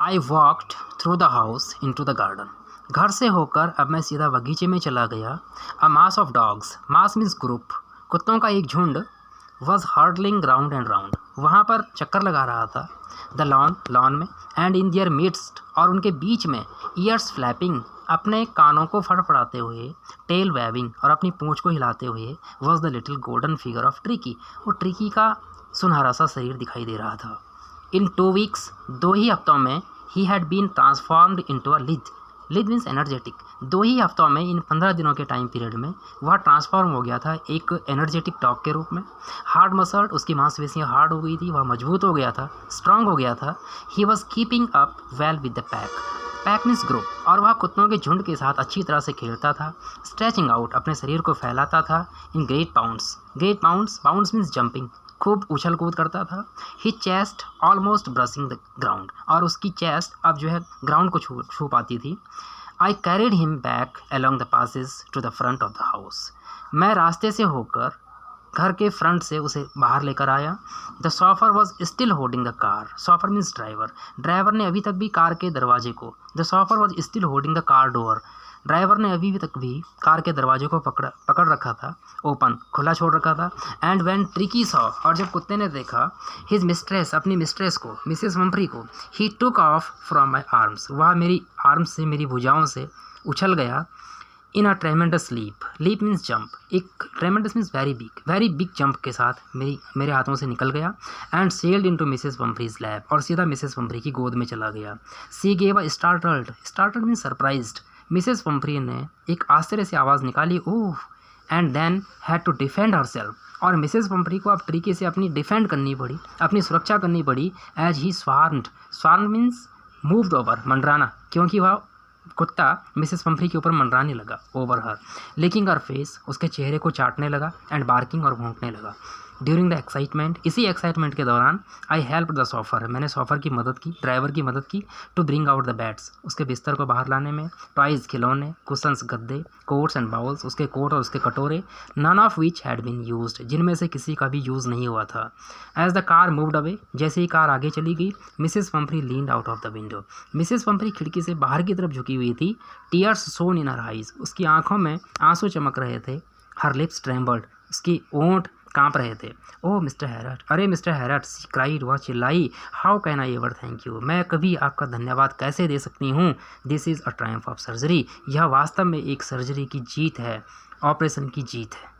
I walked through the house into the garden. घर से होकर अब मैं सीधा बगीचे में चला गया। A mass of dogs, mass means group, कुत्तों का एक झुंड, was hurdling round and round, वहाँ पर चक्कर लगा रहा था। द लॉन में, एंड इन दियर मिडस्ट, और उनके बीच में, ईयर्स फ्लैपिंग, अपने कानों को फड़फड़ाते हुए, टेल वेविंग, और अपनी पूंछ को हिलाते हुए, was the little golden figure of tricky, वो ट्रिकी का सुनहरा सा शरीर दिखाई दे रहा था। इन 2 वीक्स, 2 ही हफ्तों में, he had been transformed into a lid, lid means energetic, 2 ही हफ्तों में, इन 15 दिनों के टाइम पीरियड में वह ट्रांसफॉर्म हो गया था एक एनर्जेटिक डॉग के रूप में। हार्ड मसल्ड, उसकी मांसपेशियाँ हार्ड हो गई थी, वह मजबूत हो गया था, स्ट्रांग हो गया था। He was keeping up well with the pack, pack means group, और वह कुत्तों के झुंड के साथ अच्छी तरह से खेलता था। स्ट्रेचिंग आउट, अपने शरीर को फैलाता था। In great pounds, great pounds, pounds means jumping, खूब उछल कूद करता था। He chest almost brushing the ground, और उसकी चेस्ट अब जो है ग्राउंड को छू पाती थी। I carried him back along the passage to the front of the house, मैं रास्ते से होकर घर के फ्रंट से उसे बाहर लेकर आया। The chauffeur was still holding the car, chauffeur means driver, driver ने अभी तक भी कार के दरवाजे को, the chauffeur was still holding the car door, driver ने अभी तक भी कार के दरवाजे को पकड़ रखा था, ओपन, खुला छोड़ रखा था। एंड व्हेन ट्रिकी सॉ, और जब कुत्ते ने देखा, हिज मिस्ट्रेस, अपनी मिस्ट्रेस को, मिसेस वम्फ्री को, he took off from my arms, वह मेरी आर्म्स से, मेरी भुजाओं से उछल गया। In a tremendous leap, leap means jump, एक tremendous means very big jump के साथ मेरे हाथों से निकल गया। And sailed into Mrs Pumphrey's lap, और सीधा मिसेस वम्फ्री की गोद में चला गया। She gave a startled, startled means surprised, Mrs वम्फ्री ने एक आश्चर्य से आवाज़ निकाली, oh, and then had to defend herself, और मिसेस वम्फ्री को अब तरीके से अपनी डिफेंड करनी पड़ी, अपनी सुरक्षा करनी पड़ी। As he swarmed, swarm means moved over, मंडराना, क्योंकि वह कुत्ता मिसेस वम्फ्री के ऊपर मंडराने लगा, over her, licking her face, उसके चेहरे को चाटने लगा, एंड बार्किंग, और भौंकने लगा। ड्यूरिंग द एक्साइटमेंट, इसी एक्साइटमेंट के दौरान, आई हेल्प द शॉफर, मैंने शॉफर की मदद की, ड्राइवर की मदद की, to bring out the bats, उसके बिस्तर को बाहर लाने में, टॉयज, खिलौने, कुशंस, गद्दे, कोट्स एंड बाउल्स, उसके कोट और उसके कटोरे, none of which had been used, जिनमें से किसी का भी यूज़ नहीं हुआ था। As the car moved away, जैसे ही कार आगे चली गई, Mrs Pumphrey leaned out of the window, Mrs Pumphrey खिड़की से बाहर की तरफ झुकी हुई थी। टीयर्स सोन इन हर आइज, उसकी आंखों में आंसू चमक रहे थे। हर लिप्स ट्रेम्बल्ड, उसकी ओंठ कांप रहे थे। ओह मिस्टर हैरट, अरे मिस्टर हैरट, शी क्राइड, वह चिल्लाई। How can I ever thank you, मैं कभी आपका धन्यवाद कैसे दे सकती हूँ। This is a Triumph of surgery, यह वास्तव में एक सर्जरी की जीत है, ऑपरेशन की जीत है।